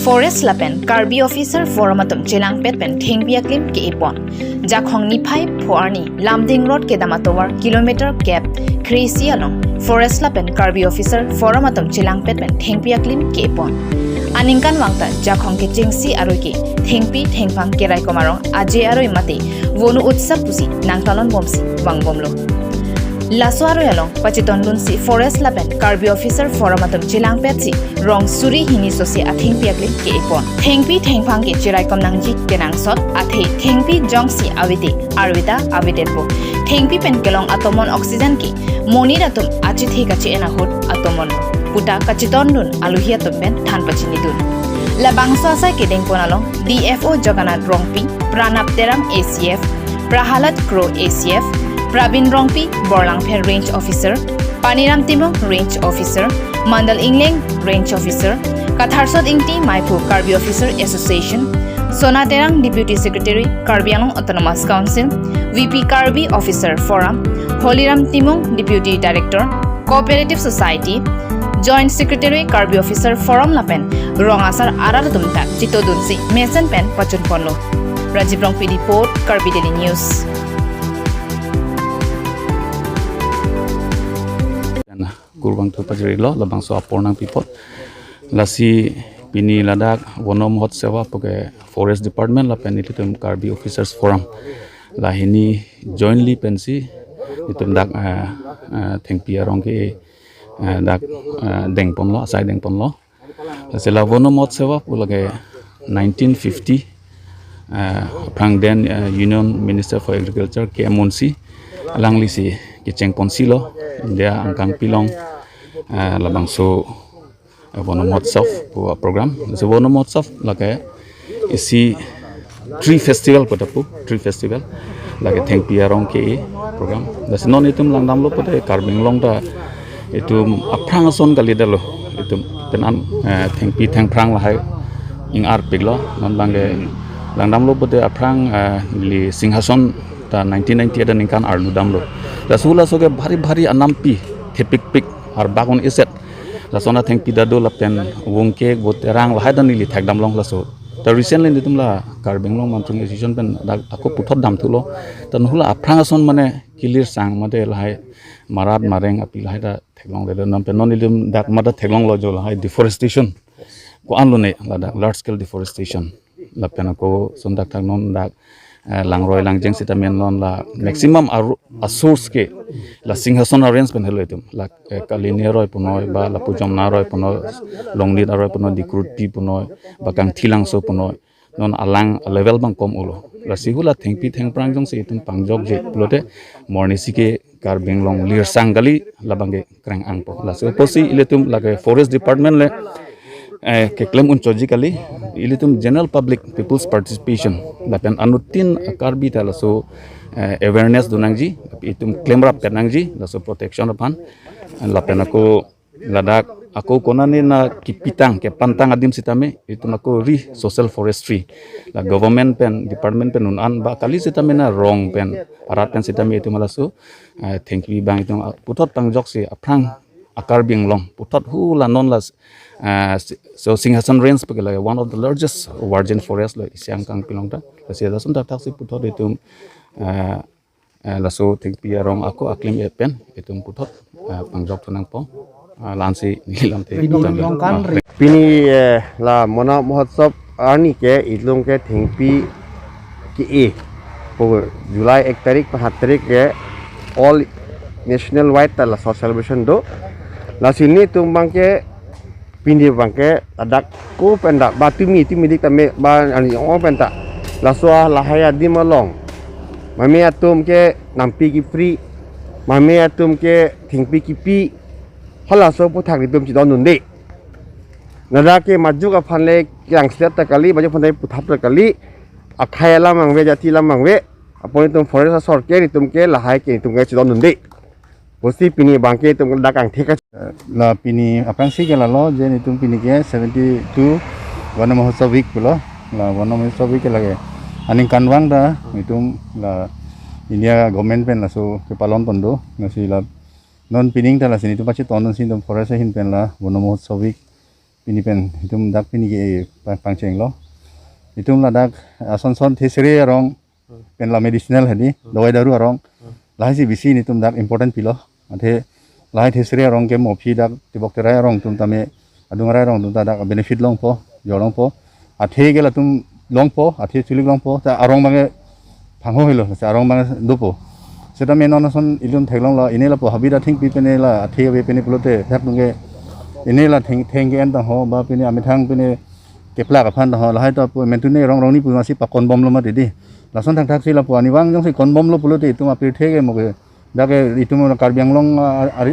Forest lapen Karbi officer forum atum chelang pet pen thengpi aklim ke ipon jakhong niphai phoarni lamding road ke damatowar kilometer gap kresi along Forest lapen Karbi officer forum atum chelang pet pen thengpi aklim ke ipon aningkan wangta jakhong ke chingsi aroi ke thengpi thengpang ke rai komarong aje aroi mate wonu utsap pusi nangtalon bomsi wangbomlo Laso aro yalong pachiton lunsi Forest lapen Karbi officer forum atum chelang petsi rong suri hini sosi athing piaklim ke ipon thengpi thengphang ke chirai komnangji kenang sot athe thengpi jongsi awite arwita awitenpo thengpi pen kelong atomon oxygen ki monir atum achithi kachi ena hut atomon puta kachiton dun aluhia tumben than pachini dun labangso asai ke dengpon along DFO Jagannath Rongpi Pranap Teram ACF Prahalat Kro ACF Pravin Rongpi, Borlangpher Range Officer, Paniram Timong Range Officer, Mandal Ingleng Range Officer, Katharsot Ingti Maipu Karbi Officer Association, Sonaterang Deputy Secretary, Karbi Anong Autonomous Council, VP Karbi Officer Forum, Holiram Timong Deputy Director, Cooperative Society, Joint Secretary Karbi Officer Forum Lapen, Rongasar Araratumta, Chito Dunsi, Mason Pen, Pachun Ponlo. Rajiv Rongpi Report, Karbi Daily News. Gurbang tu pajari lo labang so apornang pipot lasi pini ladak wonom hot sewa poke forest department la pen itu Karbi officers forum lahini jointly pensi itu dak thengpi arong ke dak dengpon lo asai dengpon lo sela wonom hot sewa pulage 1950 prang den union minister for agriculture ke monsi langli si kiceng ponsilo dia angkang pilong labang so wonom hotsaf program so wonom hotsaf lage isi tree festival lage thengpi arong ke program das non itum langdam lo pada karbing long da itu aprang son kali dalo itu tenan thengpi thengprang lahai ing ar piglo non langdam lo pada aprang li singhason ta 1990 ada ningkan ar nudam lo dasula soge bhari anampi thepik ar bagon iset lasona thengpi dado lapen wongke goterang lahai dan li thakdam long laso ta recently nitum la karbing long mantung decision pen ako puthot dam thulo tan hula aprang son mane kilir sang made lahai marat mareng api lahai da theklong le nam pen non ilum dak mada theklong lo jo lahai deforestation ko anlo ne la large scale deforestation lapen ako sondak thak non dak langroi langjeng sitamen non la maximum a source ke la singhason arrange pen helo itum la kalini roi punoi ba la pujom na roi punoi longni roi punoi dikruti punoi ba kang thilang so punoi non alang level bang kom ulo la sihula thengpi thengprang jong se itum pangjok je plote morni sike karbing long lir sangali la bange krang angpo la so posi iletum la forest department le ke claim unchojikali ilitum general public people's participation lapen anutin Karbi tala so awareness dunangji itum claim rap kanangji la so protection apan lapen ako ladak ako konane na kipitang ke pantang adim sitame itum ako social forestry la government pen department pen unan ba kali sitame na wrong pen arat pen sitame itum alaso thank you bang itum putot pangjok si aprang akarbing long putot hu la non las so Singhasan Range pagala one of the largest virgin forest lo isyang kang pilongta kasi da sun tak si putot itum laso thengpi arong ako aklim epen itum putot pangjok tunang po lansi nilam te pini la mona mohotsab ani ke itlong ke thengpi ki e July 1 tarik 7 tarik ke all national wide la celebration do la sini tumbang ke pindi bangke adak ko pendak batumi ti midik tame ba ani ong penta la soa la haya di malong mame atum ke nampi ki free mame atum ke thingpi ki pi hala so puthak ditum chi don nunde nada ke maju ka phanle yang stet ta kali baju phandai puthap ta kali akhaya la mangwe jati la mangwe apoi tum forest sor ke nitum ke la hai ke nitum ke chi don nunde Bosti pini bangke tum dakang theka la pini apang si kala lo je nitum pini ke 72 wana mahotsav week pulo la wana mahotsav week lage aning kanwang da nitum la India government pen la so ke palon tondo ngasi la non pining ta la sini tu pachi tonon sin tum forest hin pen la wana mahotsav week pini pen itum dak pini ke pangcheng lo itum la dak son thesere rong pen la medicinal hadi dawai daru rong lai si bisi ni tum dak important pilo athe lai thesere rong ke mo phi dak tibok terai rong tum tame adung rai rong tum ta dak benefit long po jorong po athe gela tum long po athe chulik long po ta arong bange phangho hilo sa arong bange dopo seta menon son ilum thaglong la inela po habida thing pi penela athe be peni pulote thak nge inela thing en ta ho ba peni amithang peni kepla ka phan ho la hai to pu mentune rong rong ni pu masi pa kon bom lo ma de la son thak thak si la pu ani wang jong si kon bom lo pulote tu ma pi thege mo ke dake itu mo karbiang long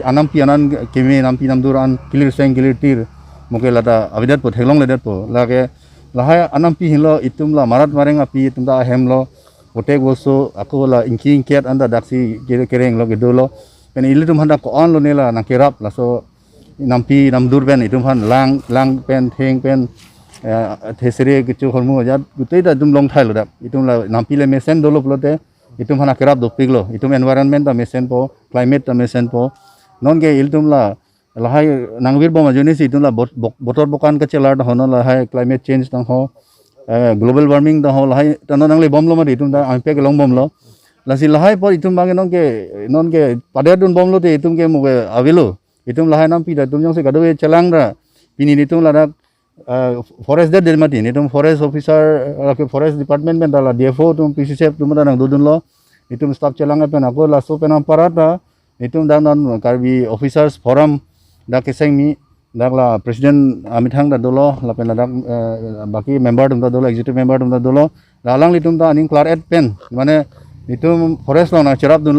anam pi anan keme nam pi nam duran kilir seng kilir tir mo ke lata abidat po thaglong le dat po la ke la hai anam pi hilo itum la marat mareng api tum da hem lo otek boso aku la inking kiat anda daksi kereng lo gedolo pen ilitum handa ko on lo nela na kerap la so nampi nam dur pen itum han lang pen theng pen thesere kichu holmu jat gutei da dum long thai lo dak itum la nampi le mesen dolo plote itum hana kerap do piglo itum environment da mesen po climate da mesen po non ge iltum la hai nangwir bom ajone si itum la botor bokan ka chelar da hono la hai climate change dang ho global warming da ho la hai tan nang le bom lo ma itum da ampe ke long bom lo la si la hai por itum bange non ke pader dun bom lo te itum ke mo avilo itum la hai nam pi da tum jong se gadoe chelang da pini itum la dak forest der mati itum forest officer forest department ben da la dfo tum pccf tum da nang dudun lo itum staff chelang pen ako la so pen parata itum da non karbi officers forum da keseng mi dak la president amithang da dolo la pen la dak baki member tum da dolo executive member tum da dolo la lang litum da aning clar et pen mane itum forest lo na cherap dun